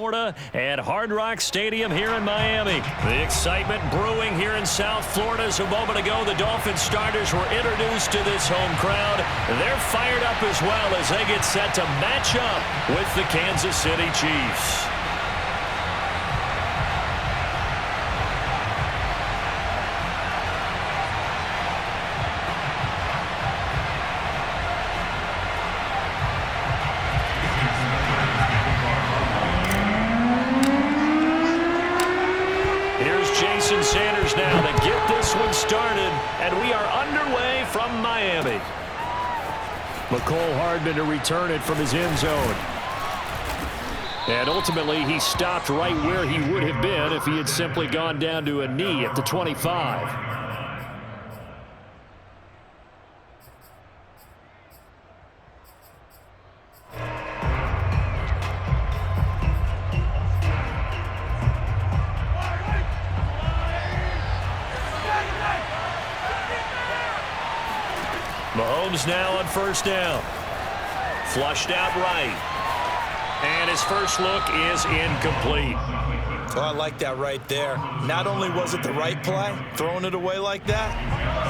Florida at Hard Rock Stadium here in Miami. The excitement brewing here in South Florida as a moment ago the Dolphins starters were introduced to this home crowd. They're fired up as well as they get set to match up with the Kansas City Chiefs. Sanders now to get this one started, and we are underway from Miami. McCole Hardman to return it from his end zone. And ultimately, he stopped right where he would have been if he had simply gone down to a knee at the 25. Mahomes now on first down. Flushed out right. And his first look is incomplete. Oh, I like that right there. Not only was it the right play, throwing it away like that,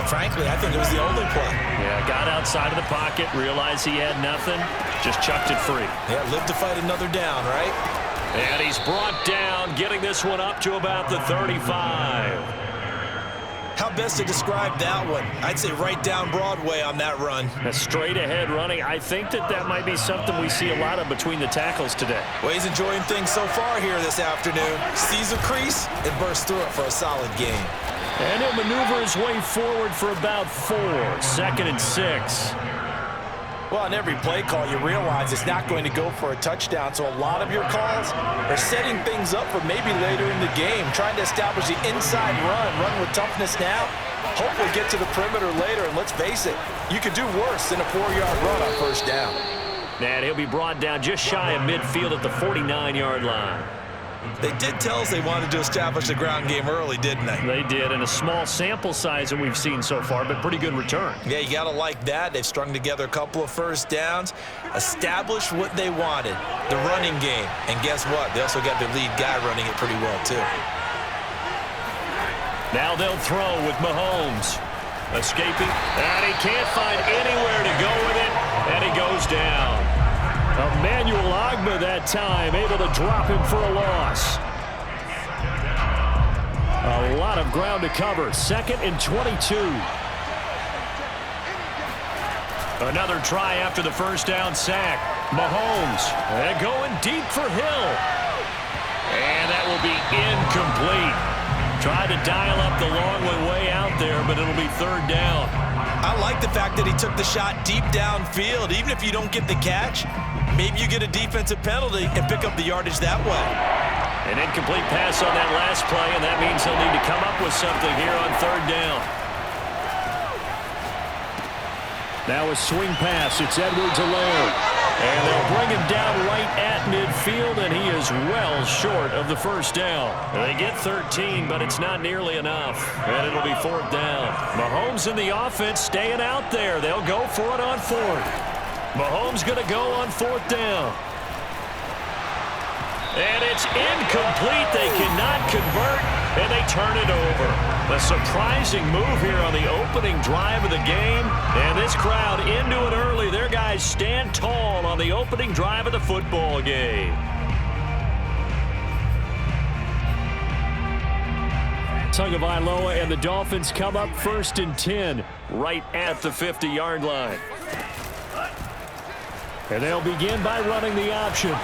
frankly, I think it was the only play. Yeah, got outside of the pocket, realized he had nothing, just chucked it free. Yeah, live to fight another down, right? And he's brought down, getting this one up to about the 35. How best to describe that one? I'd say right down Broadway on that run. A straight ahead running. I think that might be something we see a lot of between the tackles today. Well, he's enjoying things so far here this afternoon. Sees a crease and bursts through it for a solid gain. And he'll maneuver his way forward for about 4. 2nd and 6. Well, on every play call, you realize it's not going to go for a touchdown, so a lot of your calls are setting things up for maybe later in the game, trying to establish the inside run with toughness now, hopefully get to the perimeter later, and let's face it, you could do worse than a 4-yard run on first down. And he'll be brought down just shy of midfield at the 49-yard line. They did tell us they wanted to establish the ground game early, didn't they? They did, and a small sample size that we've seen so far, but pretty good return. Yeah, you got to like that. They've strung together a couple of first downs, established what they wanted, the running game. And guess what? They also got their lead guy running it pretty well, too. Now they'll throw with Mahomes. Escaping, and he can't find anywhere to go with it, and he goes down. Emmanuel Ogbah that time, able to drop him for a loss. A lot of ground to cover. 2nd and 22. Another try after the first down sack. Mahomes, and going deep for Hill. And that will be incomplete. Tried to dial up the long one way out there, but it'll be 3rd down. I like the fact that he took the shot deep downfield. Even if you don't get the catch, maybe you get a defensive penalty and pick up the yardage that way. An incomplete pass on that last play, and that means they'll need to come up with something here on 3rd down. Now a swing pass. It's Edwards-Helaire. And they'll bring him down right at midfield, and he is well short of the first down. They get 13, but it's not nearly enough. And it'll be 4th down. Mahomes in the offense staying out there. They'll go for it on 4th. Mahomes going to go on 4th down. And it's incomplete. They cannot convert, and they turn it over. A surprising move here on the opening drive of the game. And this crowd into it early. Their guys stand tall on the opening drive of the football game. Tagovailoa and the Dolphins come up 1st and 10 right at the 50-yard line. And they'll begin by running the option.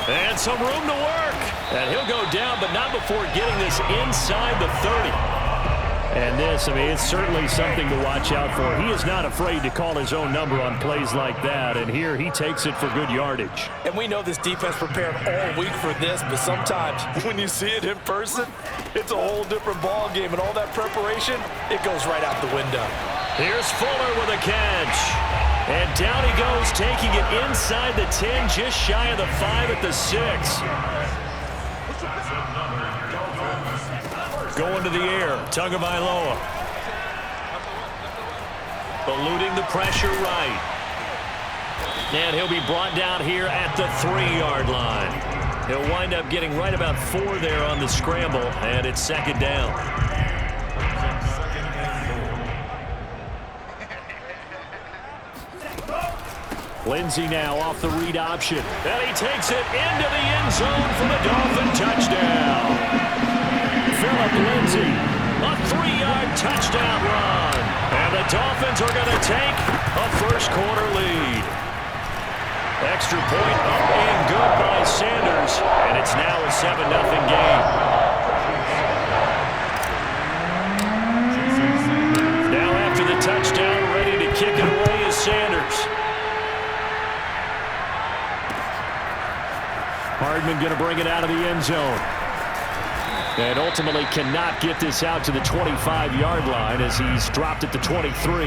And some room to work. And he'll go down, but not before getting this inside the 30. And this, I mean, it's certainly something to watch out for. He is not afraid to call his own number on plays like that. And here he takes it for good yardage. And we know this defense prepared all week for this, but sometimes when you see it in person, it's a whole different ball game. And all that preparation, it goes right out the window. Here's Fuller with a catch. And down he goes, taking it inside the 10, just shy of the 5 at the 6. Going to the air, Tagovailoa. Eluding the pressure right. And he'll be brought down here at the 3-yard line. He'll wind up getting right about 4 there on the scramble, and it's second down. Lindsey now off the read option. And he takes it into the end zone for the Dolphin touchdown. Phillip Lindsey, a 3-yard touchdown run. And the Dolphins are going to take a first-quarter lead. Extra point up and good by Sanders. And it's now a 7-0 game. Now after the touchdown, ready to kick it away is Sanders. Hardman going to bring it out of the end zone. And ultimately cannot get this out to the 25-yard line as he's dropped at the 23.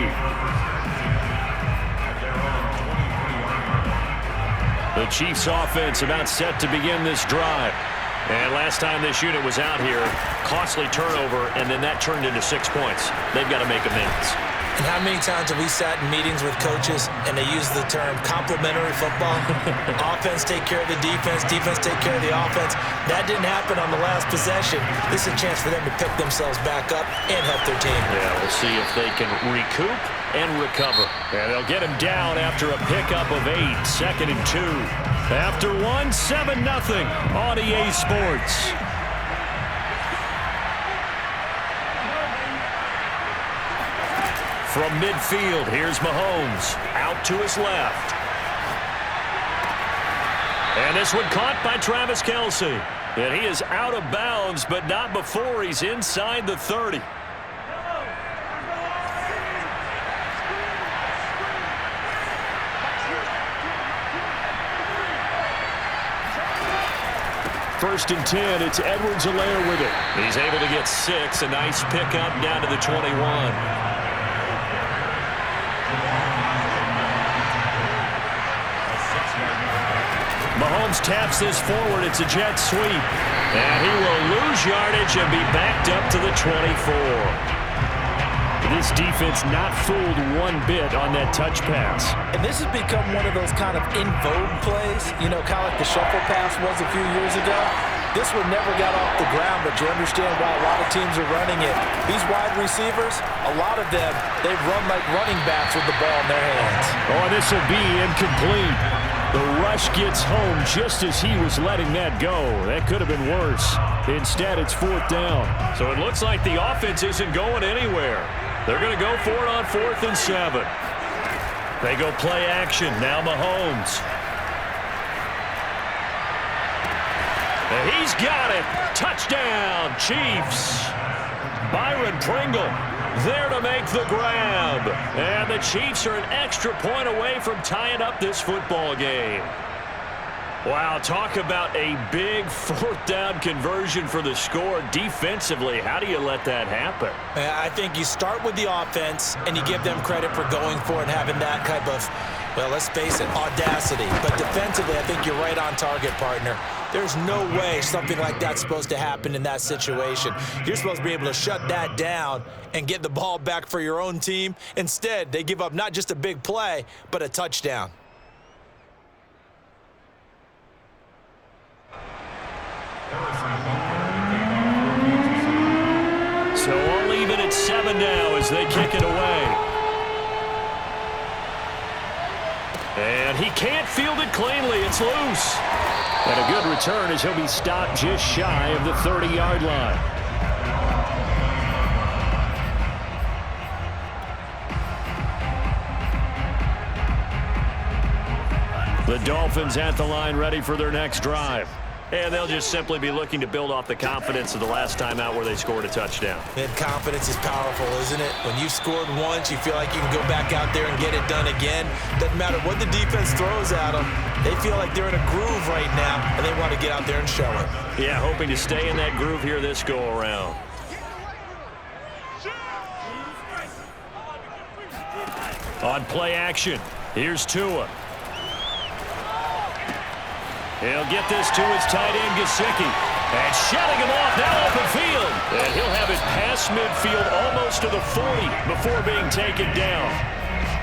The Chiefs offense about set to begin this drive. And last time this unit was out here, costly turnover, and then that turned into 6 points. They've got to make amends. And how many times have we sat in meetings with coaches and they use the term complementary football? Offense take care of the defense, defense take care of the offense. That didn't happen on the last possession. This is a chance for them to pick themselves back up and help their team. Yeah, we'll see if they can recoup and recover. And they'll get him down after a pickup of 8, 2nd and 2. After 1, 7-0 on EA Sports. From midfield, here's Mahomes. Out to his left. And this one caught by Travis Kelce. And he is out of bounds, but not before he's inside the 30. First and 10, it's Edwards-Helaire with it. He's able to get 6, a nice pickup down to the 21. Mahomes taps this forward. It's a jet sweep. And he will lose yardage and be backed up to the 24. This defense not fooled one bit on that touch pass. And this has become one of those kind of in vogue plays, you know, kind of like the shuffle pass was a few years ago. This one never got off the ground, but you understand why a lot of teams are running it. These wide receivers, a lot of them, they run like running backs with the ball in their hands. Oh, this will be incomplete. The rush gets home just as he was letting that go. That could have been worse. Instead, it's 4th down. So it looks like the offense isn't going anywhere. They're going to go for it on 4th and 7. They go play action. Now Mahomes. And he's got it. Touchdown, Chiefs. Byron Pringle there to make the grab. And the Chiefs are an extra point away from tying up this football game. Wow, talk about a big 4th down conversion for the score. Defensively, how do you let that happen? I think you start with the offense, and you give them credit for going for it and having that type of, well, let's face it, audacity. But defensively, I think you're right on target, partner. There's no way something like that's supposed to happen in that situation. You're supposed to be able to shut that down and get the ball back for your own team. Instead, they give up not just a big play, but a touchdown. So all even at 7 now as they kick it away. And he can't field it cleanly. It's loose. And a good return as he'll be stopped just shy of the 30-yard line. The Dolphins at the line ready for their next drive. And they'll just simply be looking to build off the confidence of the last time out where they scored a touchdown. And confidence is powerful, isn't it? When you've scored once, you feel like you can go back out there and get it done again. Doesn't matter what the defense throws at them. They feel like they're in a groove right now, and they want to get out there and show it. Yeah, hoping to stay in that groove here this go-around. On play action, here's Tua. He'll get this to his tight end, Gesicki. And shutting him off now open field. And he'll have it past midfield almost to the 40 before being taken down.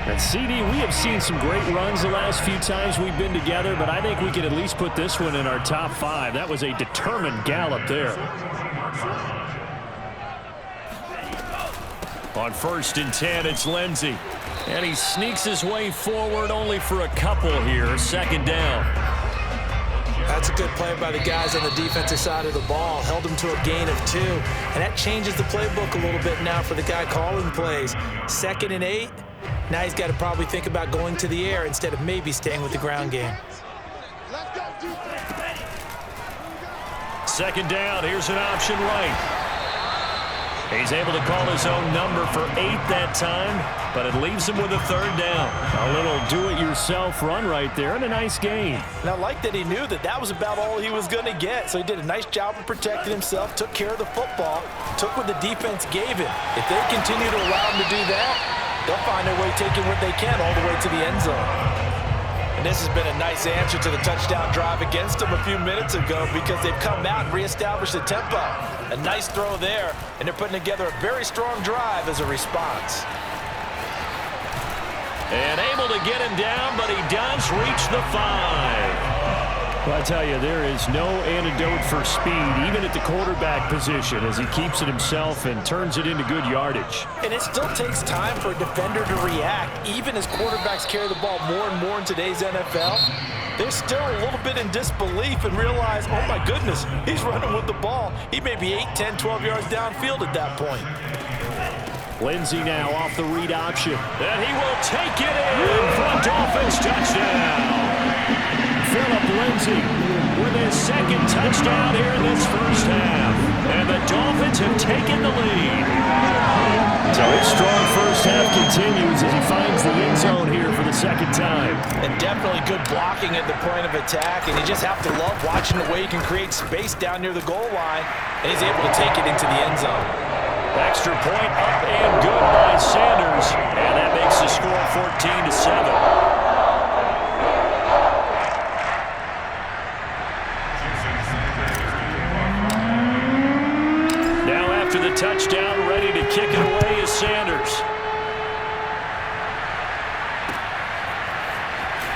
And CD, we have seen some great runs the last few times we've been together, but I think we can at least put this one in our top 5. That was a determined gallop there. On 1st and 10, it's Lindsey. And he sneaks his way forward only for a couple here. 2nd down. That's a good play by the guys on the defensive side of the ball. Held him to a gain of 2. And that changes the playbook a little bit now for the guy calling plays. 2nd and 8. Now he's got to probably think about going to the air instead of maybe staying with the ground game. 2nd down. Here's an option right. He's able to call his own number for 8 that time, but it leaves him with a 3rd down. A little do-it-yourself run right there and a nice gain. And I like that he knew that that was about all he was going to get, so he did a nice job of protecting himself, took care of the football, took what the defense gave him. If they continue to allow him to do that, they'll find their way taking what they can all the way to the end zone. And this has been a nice answer to the touchdown drive against them a few minutes ago because they've come out and reestablished the tempo. A nice throw there, and they're putting together a very strong drive as a response. And able to get him down, but he does reach the 5. Well, I tell you, there is no antidote for speed, even at the quarterback position, as he keeps it himself and turns it into good yardage. And it still takes time for a defender to react, even as quarterbacks carry the ball more and more in today's NFL. They're still a little bit in disbelief and realize, oh my goodness, he's running with the ball. He may be 8, 10, 12 yards downfield at that point. Lindsey now off the read option. And he will take it in for a Dolphins touchdown. Philip Lindsey with his 2nd touchdown here in this 1st half. And the Dolphins have taken the lead. So his strong 1st half continues as he finds the end zone here for the 2nd time. And definitely good blocking at the point of attack. And you just have to love watching the way he can create space down near the goal line. And he's able to take it into the end zone. Extra point up and good by Sanders. And that makes the score 14-7. After the touchdown, ready to kick it away is Sanders.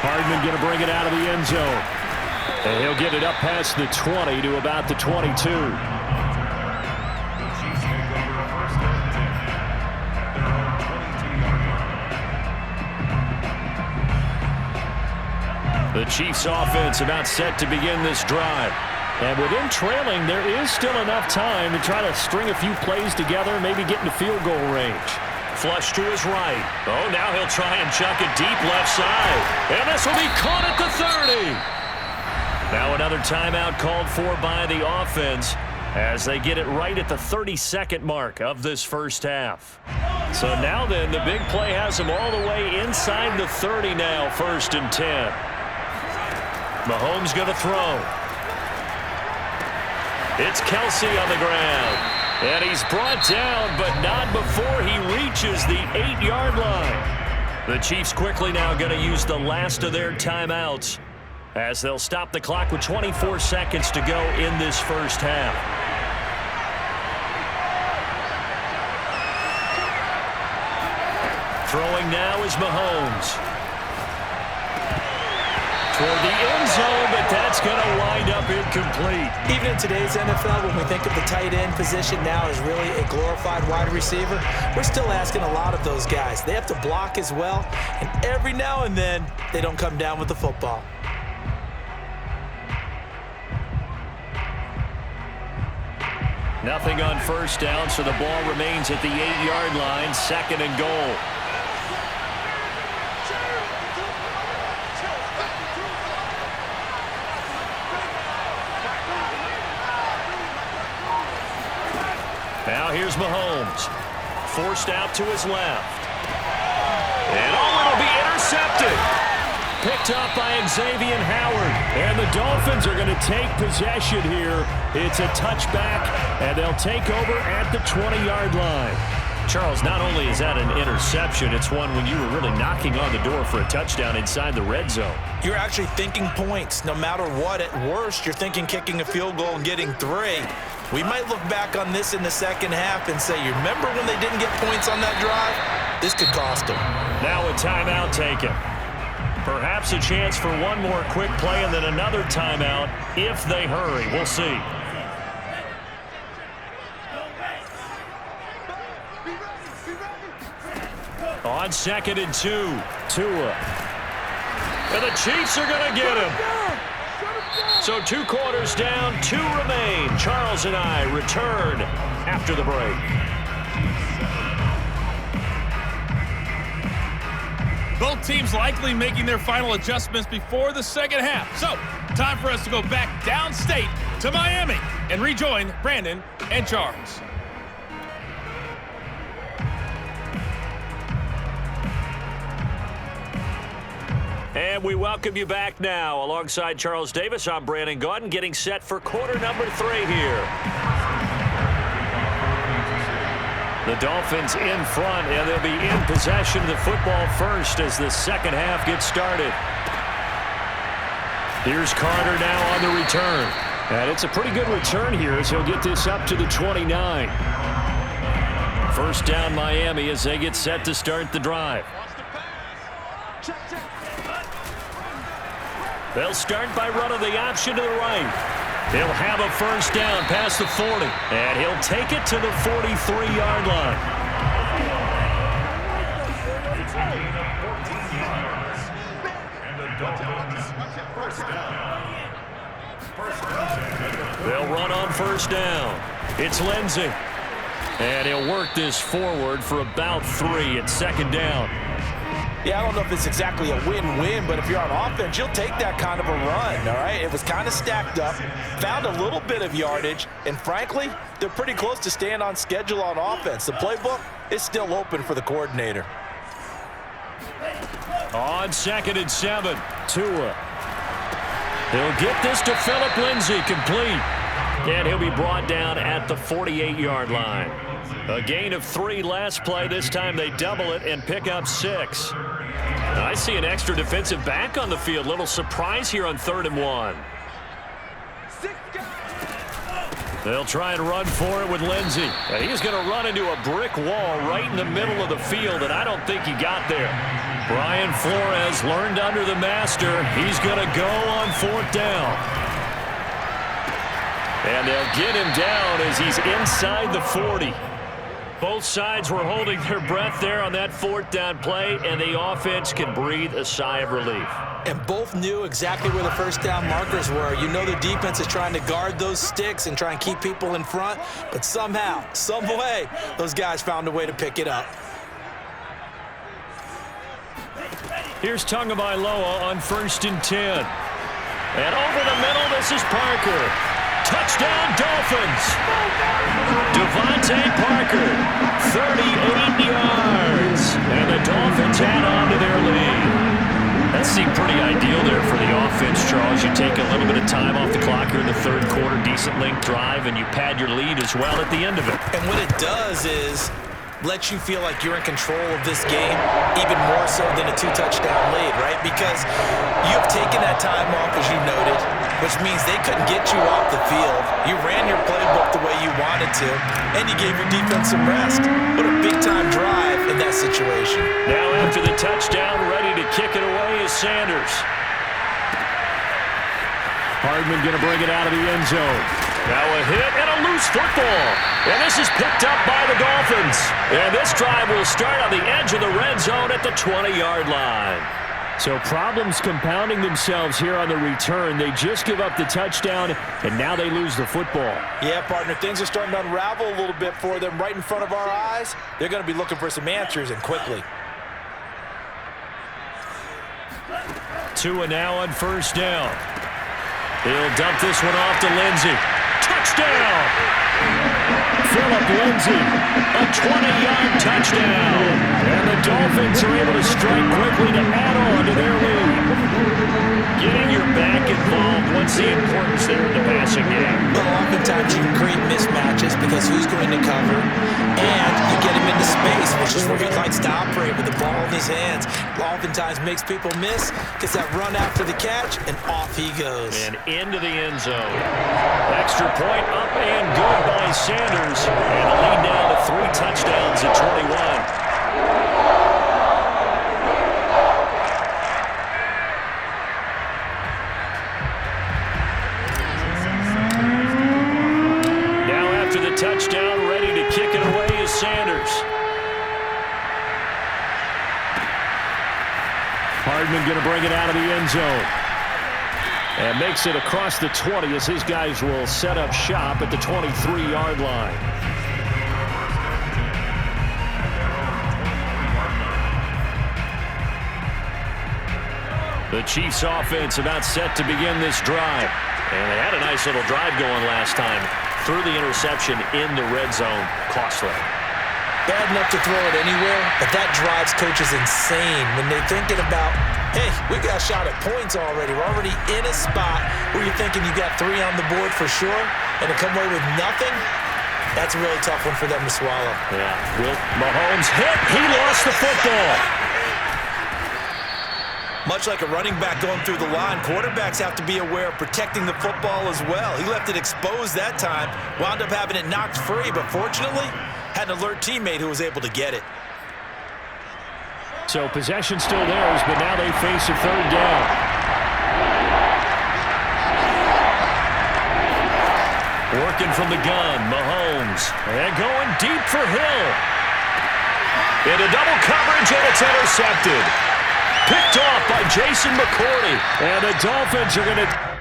Hardman going to bring it out of the end zone. And he'll get it up past the 20 to about the 22. The Chiefs offense about set to begin this drive. And with him trailing, there is still enough time to try to string a few plays together, maybe get into field goal range. Flush to his right. Oh, now he'll try and chuck it deep left side. And this will be caught at the 30. Now another timeout called for by the offense as they get it right at the 32nd mark of this 1st half. So now then, the big play has them all the way inside the 30 now, 1st and 10. Mahomes going to throw. It's Kelsey on the ground. And he's brought down, but not before he reaches the 8-yard line. The Chiefs quickly now going to use the last of their timeouts as they'll stop the clock with 24 seconds to go in this 1st half. Throwing now is Mahomes. Toward the end zone, but that's going to wind up incomplete. Even in today's NFL, when we think of the tight end position now as really a glorified wide receiver, we're still asking a lot of those guys. They have to block as well, and every now and then, they don't come down with the football. Nothing on 1st down, so the ball remains at the 8-yard line, 2nd and goal. Now here's Mahomes. Forced out to his left. And it'll be intercepted. Picked up by Xavier Howard. And the Dolphins are going to take possession here. It's a touchback, and they'll take over at the 20-yard line. Charles, not only is that an interception, it's one when you were really knocking on the door for a touchdown inside the red zone. You're actually thinking points. No matter what, at worst, you're thinking kicking a field goal and getting 3. We might look back on this in the 2nd half and say, you remember when they didn't get points on that drive? This could cost them. Now a timeout taken. Perhaps a chance for one more quick play and then another timeout if they hurry. We'll see. On 2nd and 2, Tua. And the Chiefs are going to get him. So 2 quarters down, 2 remain. Charles and I return after the break. Both teams likely making their final adjustments before the second half. So, time for us to go back downstate to Miami and rejoin Brandon and Charles. And we welcome you back now. Alongside Charles Davis, I'm Brandon Gaudin, getting set for quarter number 3 here. The Dolphins in front, and they'll be in possession of the football first as the second half gets started. Here's Carter now on the return. And it's a pretty good return here as he'll get this up to the 29. First down Miami as they get set to start the drive. They'll start by running the option to the right. He'll have a first down past the 40, and he'll take it to the 43-yard line. They'll run on first down. It's Lindsey. And he'll work this forward for about 3 at second down. Yeah, I don't know if it's exactly a win-win, but if you're on offense, you'll take that kind of a run, all right? It was kind of stacked up, found a little bit of yardage, and frankly, they're pretty close to staying on schedule on offense. The playbook is still open for the coordinator. On 2nd and 7, Tua. He'll get this to Phillip Lindsay, complete. And he'll be brought down at the 48-yard line. A gain of 3 last play. This time they double it and pick up 6. I see an extra defensive back on the field. Little surprise here on 3rd and 1. They'll try and run for it with Lindsey. And he's going to run into a brick wall right in the middle of the field, and I don't think he got there. Brian Flores learned under the master. He's going to go on 4th down. And they'll get him down as he's inside the 40. Both sides were holding their breath there on that 4th down play, and the offense can breathe a sigh of relief. And both knew exactly where the first down markers were. You know the defense is trying to guard those sticks and try and keep people in front, but somehow, some way, those guys found a way to pick it up. Here's Tagovailoa on 1st and 10. And over the middle, this is Parker. Touchdown, Dolphins! Devontae Parker, 38 yards. And the Dolphins add on to their lead. That seemed pretty ideal there for the offense, Charles. You take a little bit of time off the clock here in the 3rd quarter, decent length drive, and you pad your lead as well at the end of it. And what it does is let you feel like you're in control of this game, even more so than a 2-touchdown lead, right? Because you have taken that time off, as you noted, which means they couldn't get you off the field. You ran your playbook the way you wanted to, and you gave your defense some rest. What a big-time drive in that situation. Now after the touchdown, ready to kick it away is Sanders. Hardman going to bring it out of the end zone. Now a hit and a loose football. And this is picked up by the Dolphins. And this drive will start on the edge of the red zone at the 20-yard line. So problems compounding themselves here on the return. They just give up the touchdown, and now they lose the football. Yeah, partner, things are starting to unravel a little bit for them right in front of our eyes. They're going to be looking for some answers, and quickly. Tua now on 1st down. He'll dump this one off to Lindsey. Touchdown! Phillip Lindsay, a 20-yard touchdown. And the Dolphins are able to strike quickly to add on to their lead. Getting your back involved, what's the importance there in the passing game? Well, oftentimes you can create mismatches because who's going to cover, and you get him into space, which is where he likes to operate with the ball in his hands. Oftentimes makes people miss, gets that run after the catch, and off he goes. And into the end zone. Extra point up and good by Sanders. And the lead now to 3 touchdowns at 21. touchdown. Ready to kick it away is Sanders. Hardman going to bring it out of the end zone. And makes it across the 20 as his guys will set up shop at the 23-yard line. The Chiefs offense about set to begin this drive. And they had a nice little drive going last time. Threw the interception in the red zone. Costly. Bad enough to throw it anywhere, but that drives coaches insane when they're thinking about, hey, we got a shot at points already. We're already in a spot where you're thinking you got 3 on the board for sure, and to come away with nothing, that's a really tough one for them to swallow. Yeah, Will Mahomes hit. He lost the football. Much like a running back going through the line, quarterbacks have to be aware of protecting the football as well. He left it exposed that time, wound up having it knocked free, but fortunately, had an alert teammate who was able to get it. So possession still theirs, but now they face a third down. Working from the gun, Mahomes. And going deep for Hill. Into double coverage, and it's intercepted. Picked off by Jason McCourty. And the Dolphins are going to...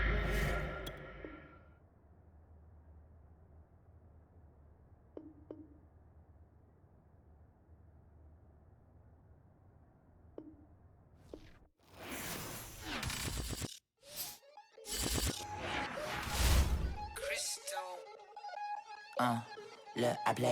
Look, I play